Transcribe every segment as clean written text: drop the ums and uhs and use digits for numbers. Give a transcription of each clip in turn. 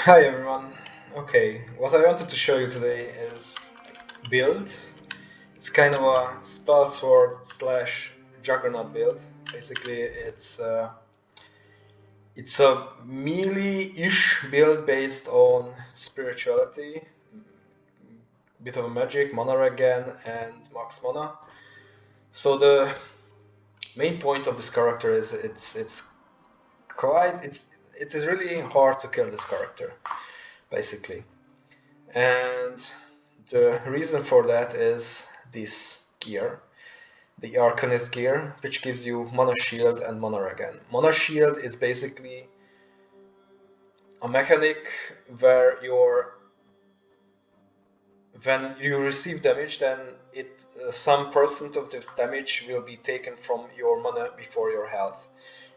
Hi everyone. Okay, what I wanted to show you today is build. It's kind of a Spellsword slash Juggernaut build. Basically, it's a melee-ish build based on spirituality, bit of a magic, mana regen, and max mana. So the main point of this character is it is really hard to kill this character, basically. And the reason for that is this gear, the Arcanist gear, which gives you Mana Shield and Mana Regen. Mana Shield is basically a mechanic where when you receive damage, then some percent of this damage will be taken from your mana before your health.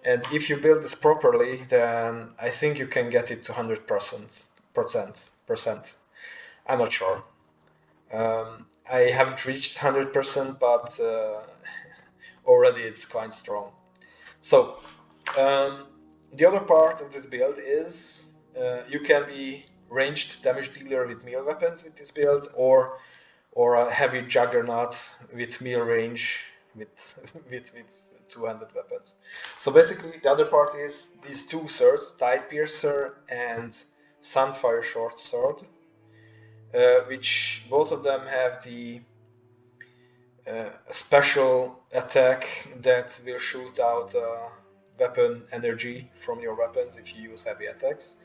And if you build this properly, then I think you can get it to 100%. Percent. I'm not sure. I haven't reached 100%, but already it's quite strong. So, um, the other part of this build is you can be ranged damage dealer with melee weapons with this build, or a heavy Juggernaut with melee range with with two-handed weapons. So basically, the other part is these two swords, Tide Piercer and Sunfire Short Sword, which both of them have the special attack that will shoot out weapon energy from your weapons if you use heavy attacks.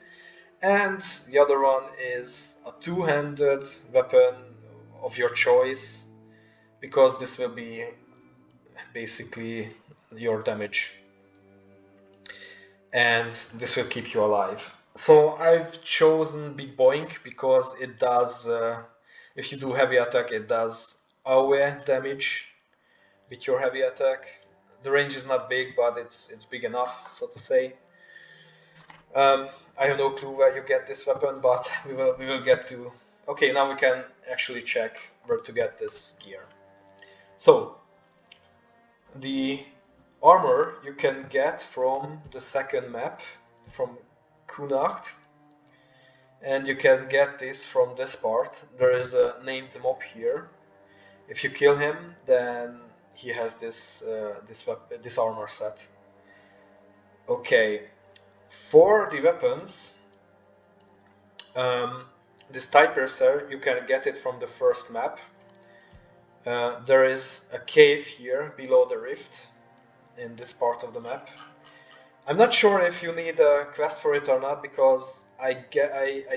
And the other one is a two-handed weapon of your choice, because this will be basically your damage, and this will keep you alive. So I've chosen Big Boink because it does, if you do heavy attack, it does AoE damage with your heavy attack. The range is not big, but it's big enough, so to say. I have no clue where you get this weapon, but we will get to. Okay, now we can actually check where to get this gear. So the armor you can get from the second map, from Kunacht, and you can get this from this part. There is a named mob here. If you kill him, then he has this armor set. Okay, for the weapons, this Tide Piercer, you can get it from the first map. There is a cave here below the rift in this part of the map. I'm not sure if you need a quest for it or not, because I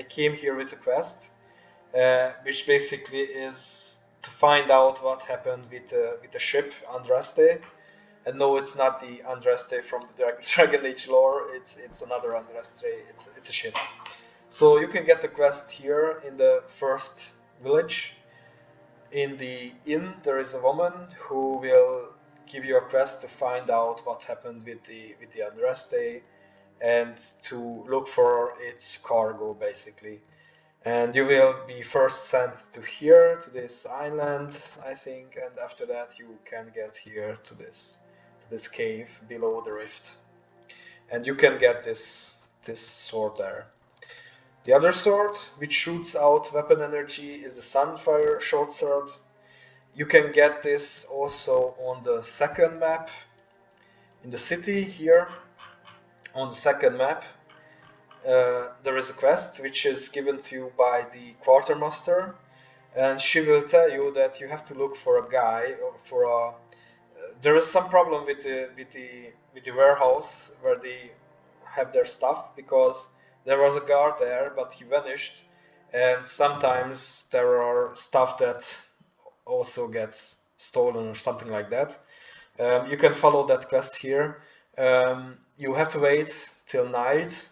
came here with a quest, which basically is to find out what happened with the ship Andraste. And no, it's not the Andraste from the Dragon Age lore. It's another Andraste. It's a ship. So you can get the quest here in the first village. In the inn, there is a woman who will give you a quest to find out what happened with the Andraste and to look for its cargo, basically. And you will be first sent to here, to this island, I think, and after that you can get here to this cave below the rift, and you can get this sword there. The other sword, which shoots out weapon energy, is the Sunfire Short Sword. You can get this also on the second map, in the city here. On the second map, there is a quest which is given to you by the quartermaster, and she will tell you that you have to look for a guy, or for a. There is some problem with the warehouse where they have their stuff, because there was a guard there, but he vanished, and sometimes there are stuff that also gets stolen or something like that. You can follow that quest here. You have to wait till night.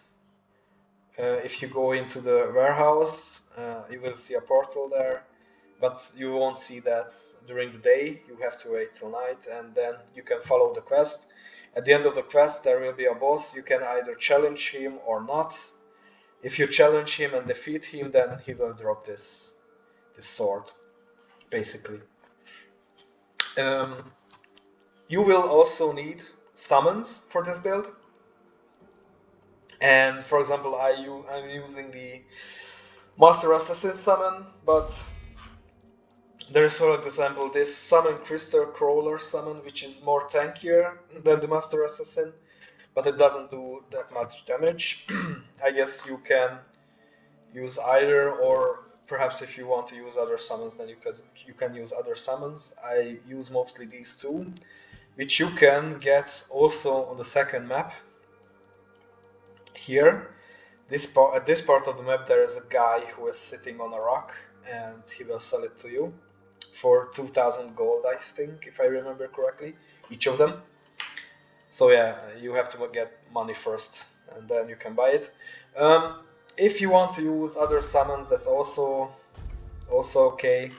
If you go into the warehouse, you will see a portal there, but you won't see that during the day. You have to wait till night, and then you can follow the quest. At the end of the quest, there will be a boss. You can either challenge him or not. If you challenge him and defeat him, then he will drop this sword, basically. You will also need summons for this build. And for example, I'm using the Master Assassin summon, but there is, for example, this Summon Crystal Crawler summon, which is more tankier than the Master Assassin, but it doesn't do that much damage. I guess you can use either, or perhaps if you want to use other summons, then you can use other summons. I use mostly these two, which you can get also on the second map. Here, at this part of the map, there is a guy who is sitting on a rock, and he will sell it to you for 2,000 gold, I think, if I remember correctly, each of them. So yeah, you have to get money first, and then you can buy it. If you want to use other summons, that's also okay.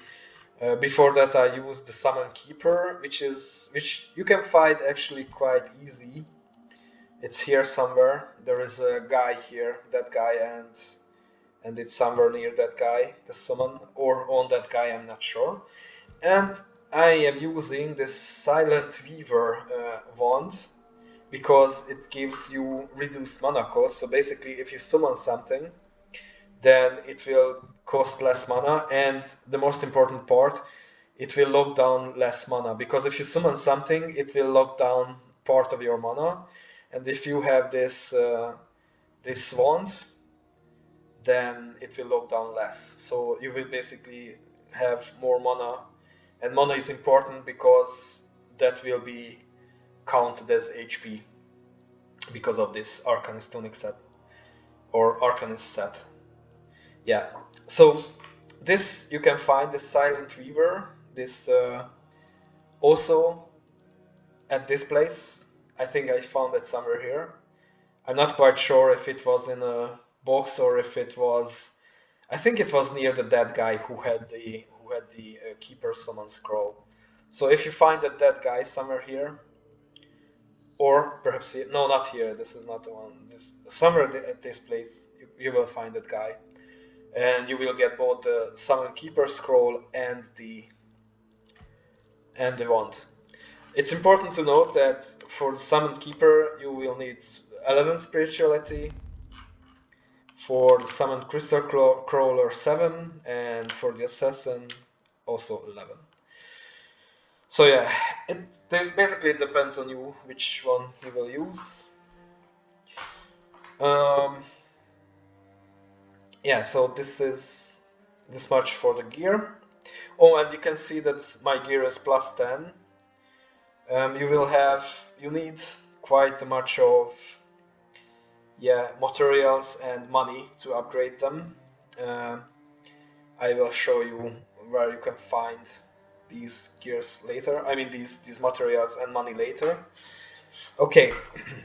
Before that, I used the Summon Keeper, which you can find actually quite easy. It's here somewhere. There is a guy here, that guy, and it's somewhere near that guy, the summon, or on that guy, I'm not sure. And I am using this Silent Weaver wand because it gives you reduced mana cost. So basically, if you summon something, then it will cost less mana, and the most important part, it will lock down less mana, because if you summon something, it will lock down part of your mana, and if you have this this wand, then it will lock down less. So you will basically have more mana, and mana is important because that will be counted as HP because of this Arcanist Tunic set or Arcanist set. Yeah, so this you can find the Silent Weaver, this also at this place. I think I found it somewhere here. I'm not quite sure if it was in a box or if it was. I think it was near the dead guy who had the Keeper Summon Scroll. So if you find that dead guy somewhere here, or perhaps here, no, not here. This is not the one. This somewhere at this place you will find that guy. And you will get both the Summon Keeper Scroll and the wand. It's important to note that for the Summon Keeper you will need 11 spirituality, for the Summon Crystal Crawler 7, and for the Assassin also 11. So yeah, this basically depends on you which one you will use. Yeah, so this is this much for the gear. Oh, and you can see that my gear is plus 10. You need quite much of materials and money to upgrade them. I will show you where you can find these gears later. I mean these materials and money later. Okay,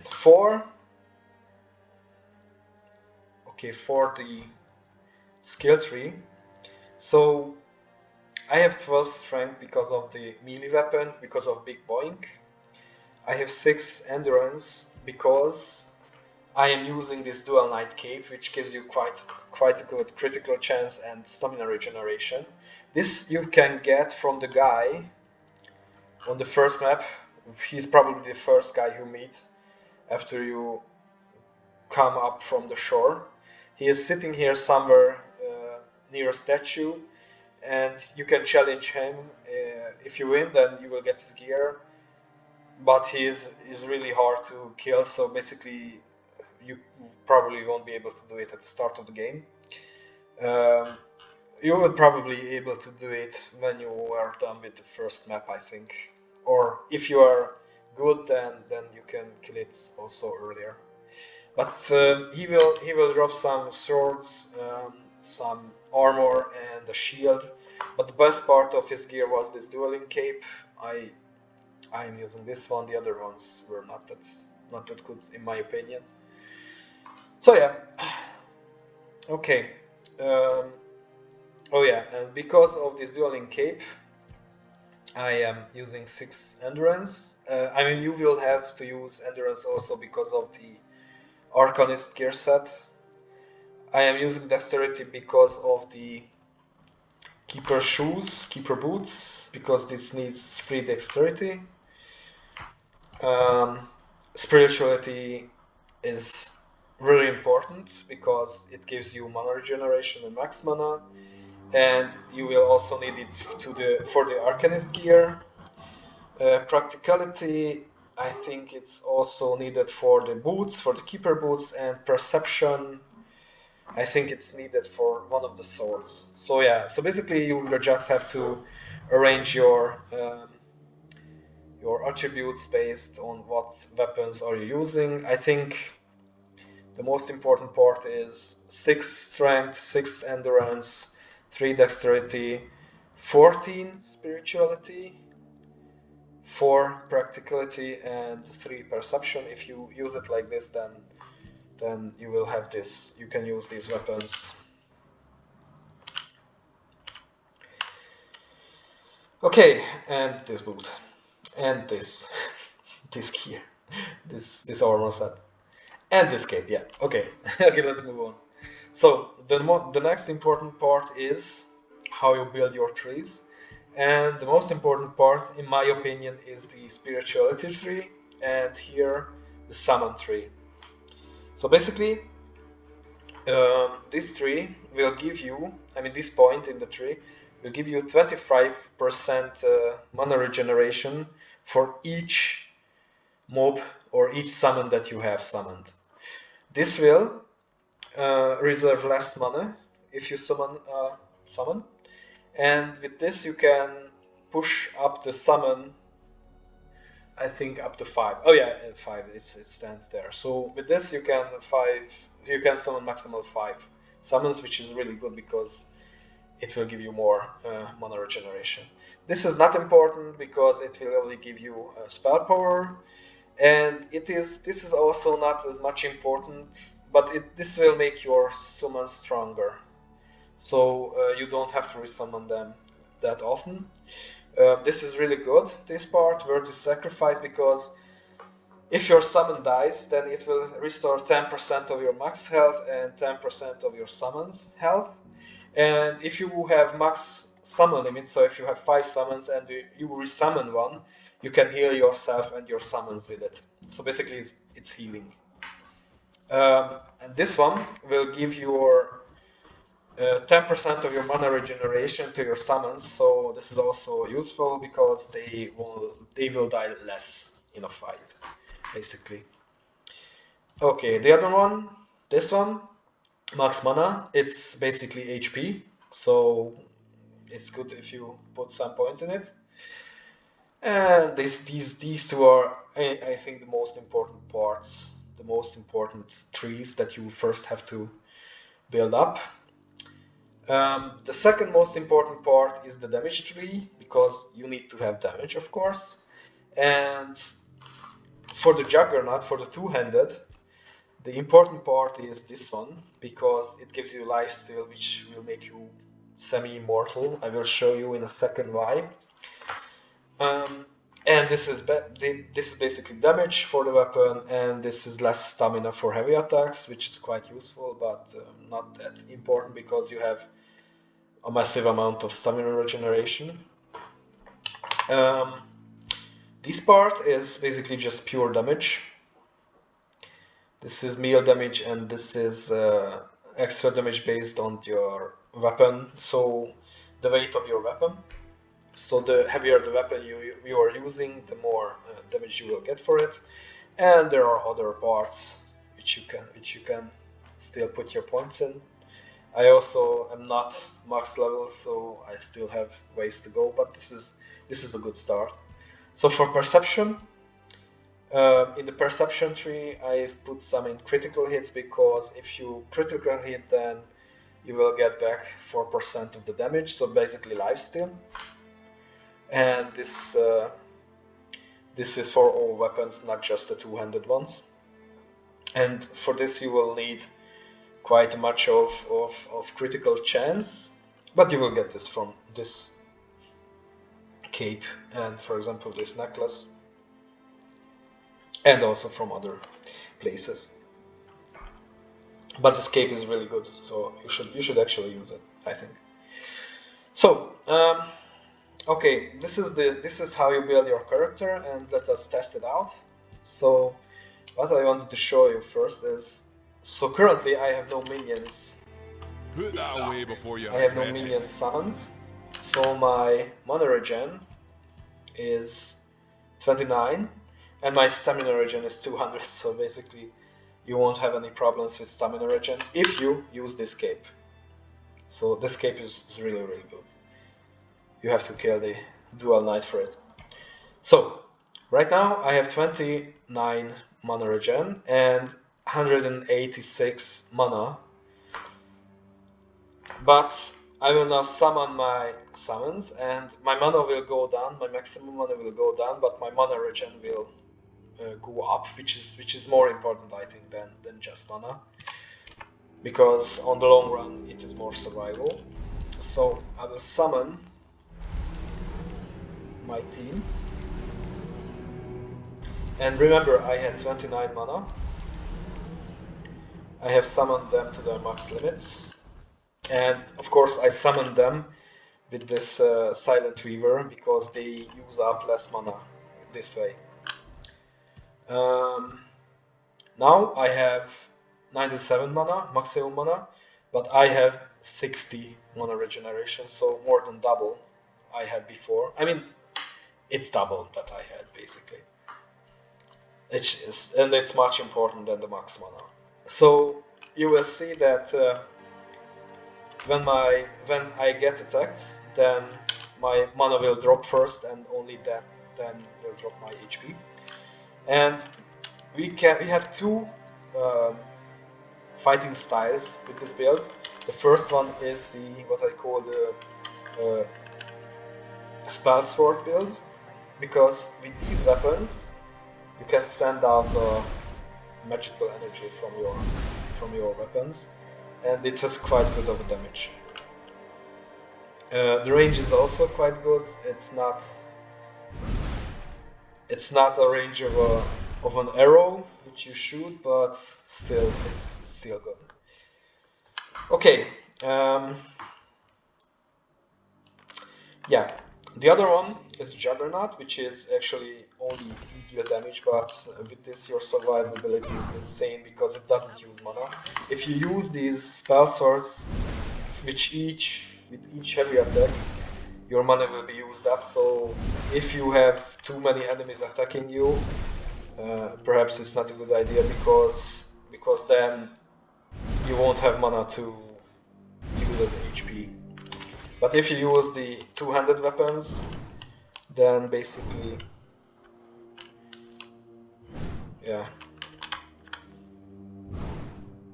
for the skill tree. So I have 12 strength because of the melee weapon, because of Big Boink. I have 6 endurance because I am using this dual knight cape, which gives you quite a good critical chance and stamina regeneration. This you can get from the guy on the first map. He's probably the first guy you meet after you come up from the shore. He is sitting here somewhere near a statue, and you can challenge him. If you win, then you will get his gear, but he is really hard to kill, so basically you probably won't be able to do it at the start of the game. You will probably be able to do it when you are done with the first map, I think. Or if you are good, then you can kill it also earlier. But he will drop some swords, some armor, and a shield. But the best part of his gear was this dueling cape. I'm using this one. The other ones were not that good in my opinion. So yeah, okay. Oh yeah, and because of this dueling cape, I am using 6 endurance. I mean, you will have to use endurance also because of the Arcanist gear set. I am using dexterity because of the Keeper shoes, Keeper boots, because this needs 3 dexterity. Spirituality is really important because it gives you mana regeneration and max mana, and you will also need it for the Arcanist gear. Practicality, I think it's also needed for the boots, for the Keeper boots, and Perception, I think it's needed for one of the swords. So yeah, so basically you will just have to arrange your attributes based on what weapons are you using. I think the most important part is 6 strength, 6 endurance, 3 dexterity, 14 spirituality, 4 practicality, and 3 perception. If you use it like this, then you will have this. You can use these weapons. Okay, and this boot, and this this gear, this armor set, and this cape. Yeah. Okay. Okay. Let's move on. So the next important part is how you build your trees, and the most important part, in my opinion, is the spirituality tree, and here the summon tree. So basically, this tree will give you, I mean, this point in the tree will give you 25% mana regeneration for each mob or each summon that you have summoned. This will reserve less mana if you summon, and with this you can push up the summon, I think up to 5. Oh yeah, 5, it stands there. So with this you can summon maximal 5 summons, which is really good because it will give you more mana regeneration. This is not important because it will only give you spell power, and this is also not as much important, but this will make your summons stronger, so you don't have to resummon them that often. This is really good, this part, Worthy Sacrifice, because if your summon dies, then it will restore 10% of your max health and 10% of your summon's health. And if you have max summon limit, so if you have 5 summons and you resummon one, you can heal yourself and your summons with it. So basically it's healing. And this one will give your 10% of your mana regeneration to your summons, so this is also useful because they will die less in a fight, basically. Okay, the other one, this one, max mana, it's basically HP, so it's good if you put some points in it. And these two are, I think, the most important parts, the most important trees that you first have to build up. The second most important part is the damage tree, because you need to have damage, of course. And for the Juggernaut, for the two-handed, the important part is this one, because it gives you lifesteal, which will make you semi-immortal. I will show you in a second why. And this is basically damage for the weapon, and this is less stamina for heavy attacks, which is quite useful, but not that important because you have a massive amount of stamina regeneration. This part is basically just pure damage. This is melee damage, and this is extra damage based on your weapon, so the weight of your weapon. So the heavier the weapon you are using, the more damage you will get for it. And there are other parts which you can still put your points in. I also am not max level, so I still have ways to go, but this is a good start. So for perception, in the perception tree, I've put some in critical hits, because if you critical hit, then you will get back 4% of the damage, so basically lifesteal. And this is for all weapons, not just the two-handed ones. And for this you will need quite much of critical chance, but you will get this from this cape and, for example, this necklace, and also from other places. But this cape is really good, so you should actually use it, I think. So okay, this is how you build your character, and let us test it out. So what I wanted to show you first is So currently I have no minions. Put that away before you I have no regret it. minions summoned. So my mana regen is 29 and my stamina regen is 200, so basically you won't have any problems with stamina regen if you use this cape. So this cape is really good. You have to kill the dual knight for it. So right now I have 29 mana regen and 186 mana, but I will now summon my summons and my mana will go down, my maximum mana will go down, but my mana regen will go up, which is more important, I think, than just mana, because on the long run it is more survival. So I will summon my team, and remember I had 29 mana. I have summoned them to their max limits, and of course I summoned them with this Silent Weaver because they use up less mana this way. Now I have 97 mana, maximum mana, but I have 60 mana regeneration, so more than double I had before. I mean, it's double that I had basically. And it's much important than the max mana. So you will see that when I get attacked, then my mana will drop first, and only that then will drop my HP. And we have two fighting styles with this build. The first one is what I call the Spellsword build, because with these weapons you can send out magical energy from your weapons, and it has quite good of a damage. The range is also quite good. It's not a range of an arrow which you shoot, but still it's still good. Okay. Yeah. The other one is Juggernaut, which is actually only deal damage, but with this your survivability is insane because it doesn't use mana. If you use these spell swords, with each heavy attack, your mana will be used up. So if you have too many enemies attacking you, perhaps it's not a good idea because then you won't have mana to use as HP. But if you use the two-handed weapons, then basically, yeah,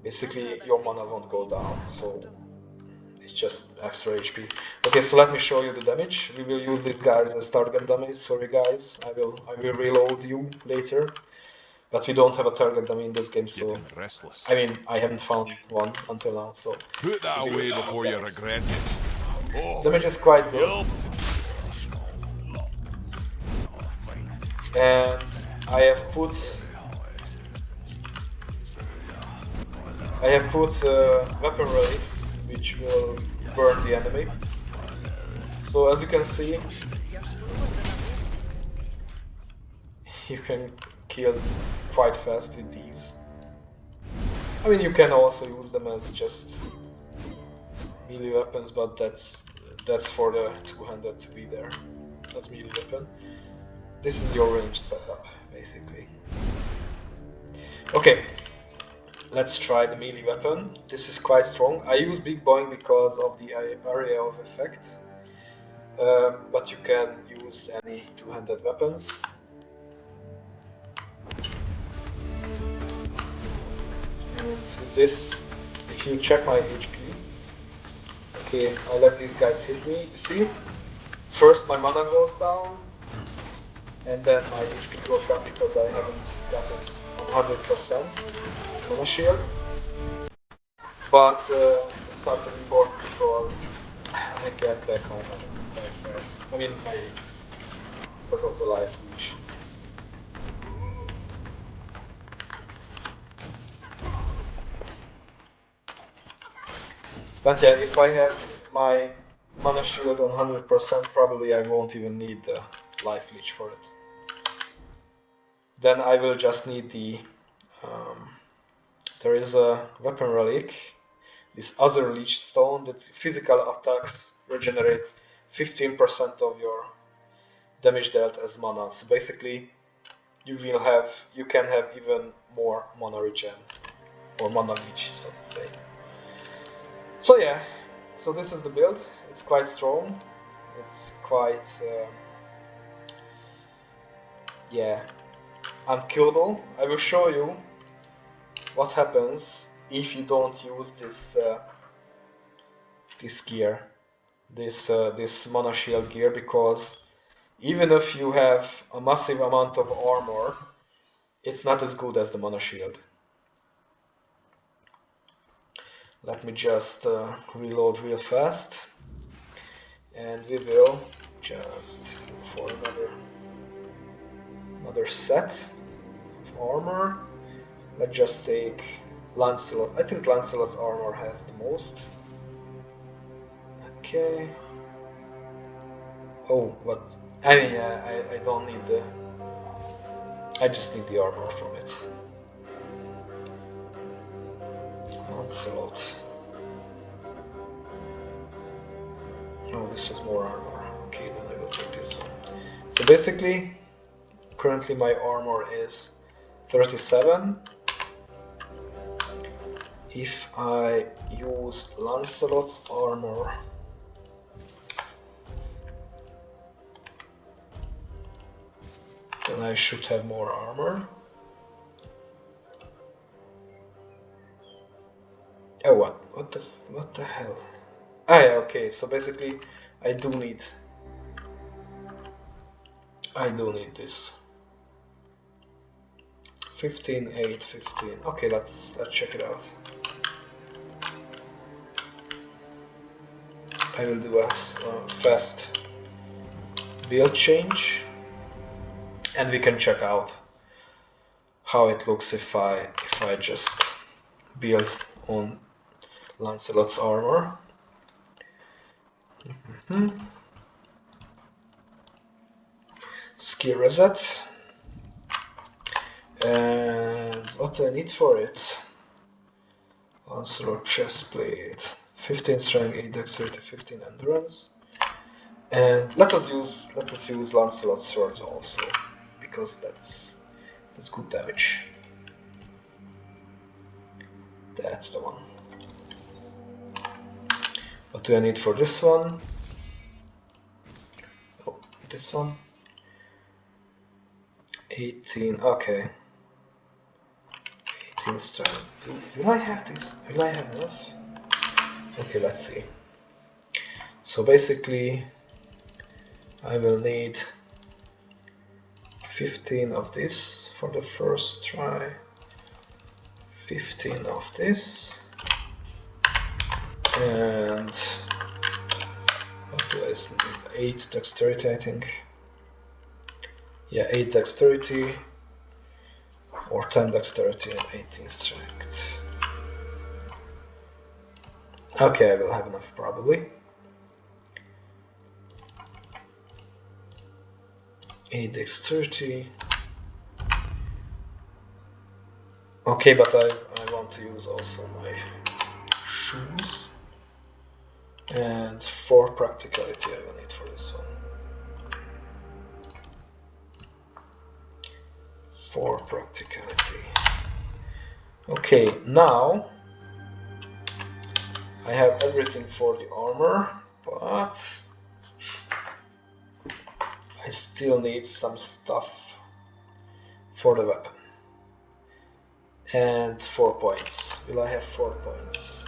basically your mana won't go down, so it's just extra HP. Okay, so let me show you the damage. We will use these guys as target damage. Sorry guys, I will reload you later. But we don't have a target dummy in this game, so I mean I haven't found one until now. So put that away before you regret it. Oh, damage is quite good, and I have put weapon relics which will burn the enemy. So as you can see, you can kill quite fast with these. I mean, you can also use them as just melee weapons, but that's for the two-handed to be there. That's melee weapon. This is your range setup, basically. Okay, let's try the melee weapon. This is quite strong. I use Big Boing because of the area of effect, but you can use any two-handed weapons. And this, if you check my HP, okay, I let these guys hit me. You see, first my mana goes down, and then my HP goes down because I haven't got it 100% mana shield. But it's not important because I get back my mana quite fast. I mean, because of the life leech. But yeah, if I have my mana shield on 100%, probably I won't even need the life leech for it. Then I will just need the there is a weapon relic, this other leech stone, that physical attacks regenerate 15% of your damage dealt as mana. So basically, you can have even more mana regen, or mana leech, so to say. So yeah, so this is the build. It's quite strong. It's quite yeah, unkillable. I will show you what happens if you don't use this this gear, this mana shield gear, because even if you have a massive amount of armor, it's not as good as the mana shield. Let me just reload real fast, and we will just go for another set of armor. Let's just take Lancelot. I think Lancelot's armor has the most. Okay. Oh, what? I mean, yeah, I don't need the... I just need the armor from it. Lancelot. Oh, this is more armor. Okay, then I will take this one. So basically, currently my armor is 37. If I use Lancelot's armor, then I should have more armor. Oh, what the hell? Ah, yeah, okay. So basically, I do need this. 15, 8, 15. Okay, let's check it out. I will do a fast build change, and we can check out how it looks if I just build on Lancelot's armor. Skill reset. And what do I need for it? Lancelot chestplate, 15 strength, 8 dexterity, 15 endurance. And let us use Lancelot's sword also, because that's good damage. That's the one. What do I need for this one? Oh, this one. 18, okay. 18 strength. Will I have this? Will I have enough? Okay, let's see. So basically, I will need 15 of this for the first try, 15 of this, and what do I need? 8 dexterity, I think. Yeah, 8 dexterity, or 10 dexterity and 18 strength. Okay, I will have enough probably. 8 dexterity. Okay, but I want to use also my shoes. And 4 practicality I will need for this one. 4 practicality. Okay, now I have everything for the armor, but I still need some stuff for the weapon. And 4 points. Will I have 4 points?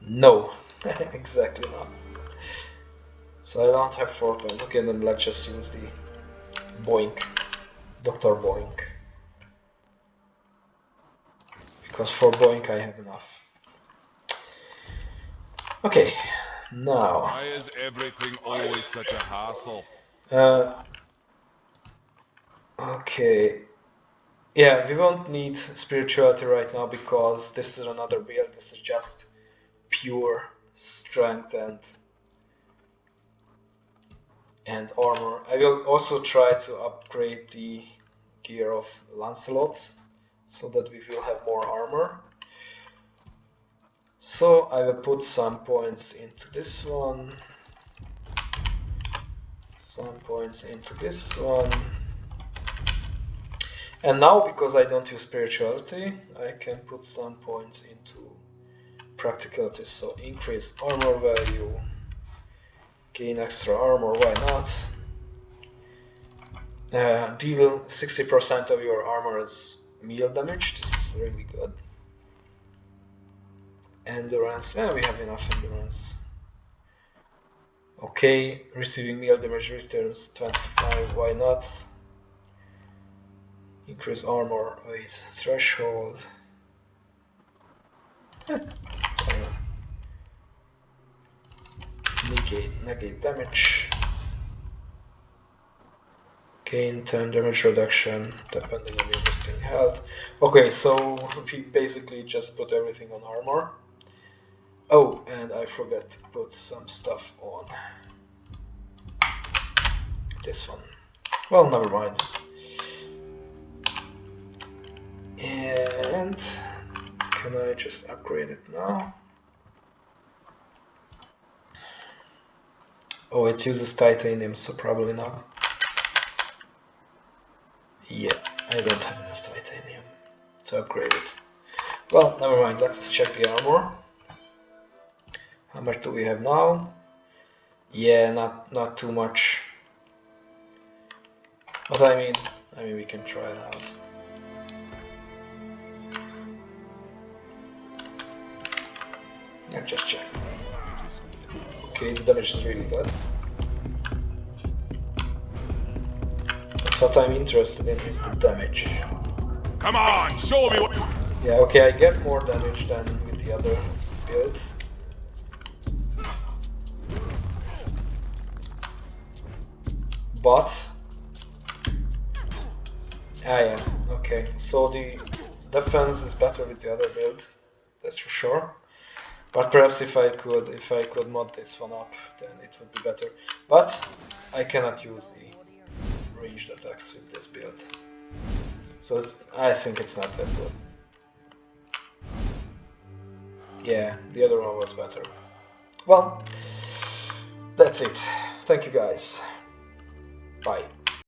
No, exactly not. So I don't have 4 points. Okay, then let's just use the Boink, Dr. Boink. Because for Boink I have enough. Okay, now. Why is everything always such a hassle? Okay. Yeah, we won't need spirituality right now because this is another build. This is just pure strength and armor. I will also try to upgrade the gear of Lancelot, so that we will have more armor. So I will put some points into this one, some points into this one. And now, because I don't use spirituality, I can put some points into practicality. So increase armor value, gain extra armor, why not? Deal 60% of your armor as meal damage, this is really good. Endurance, we have enough endurance. Okay, receiving meal damage returns 25, why not? Increase armor weight threshold. Negate damage. Gain 10 damage reduction depending on your missing health. Okay, so we basically just put everything on armor. Oh, and I forgot to put some stuff on this one. Well, never mind. And can I just upgrade it now? Oh, it uses titanium, so probably not. Yeah, I don't have enough titanium to upgrade it. Well, never mind, let's check the armor. How much do we have now? Yeah, not too much. But I mean we can try it out. Let's just check. Okay, the damage is really good. But what I'm interested in is the damage. Come on, show me what. Yeah, okay, I get more damage than with the other builds. But yeah, okay. So the defense is better with the other build, that's for sure. But perhaps if I could mod this one up, then it would be better. But I cannot use the ranged attacks with this build, so I think it's not that good. Yeah, the other one was better. Well, that's it. Thank you guys. Bye.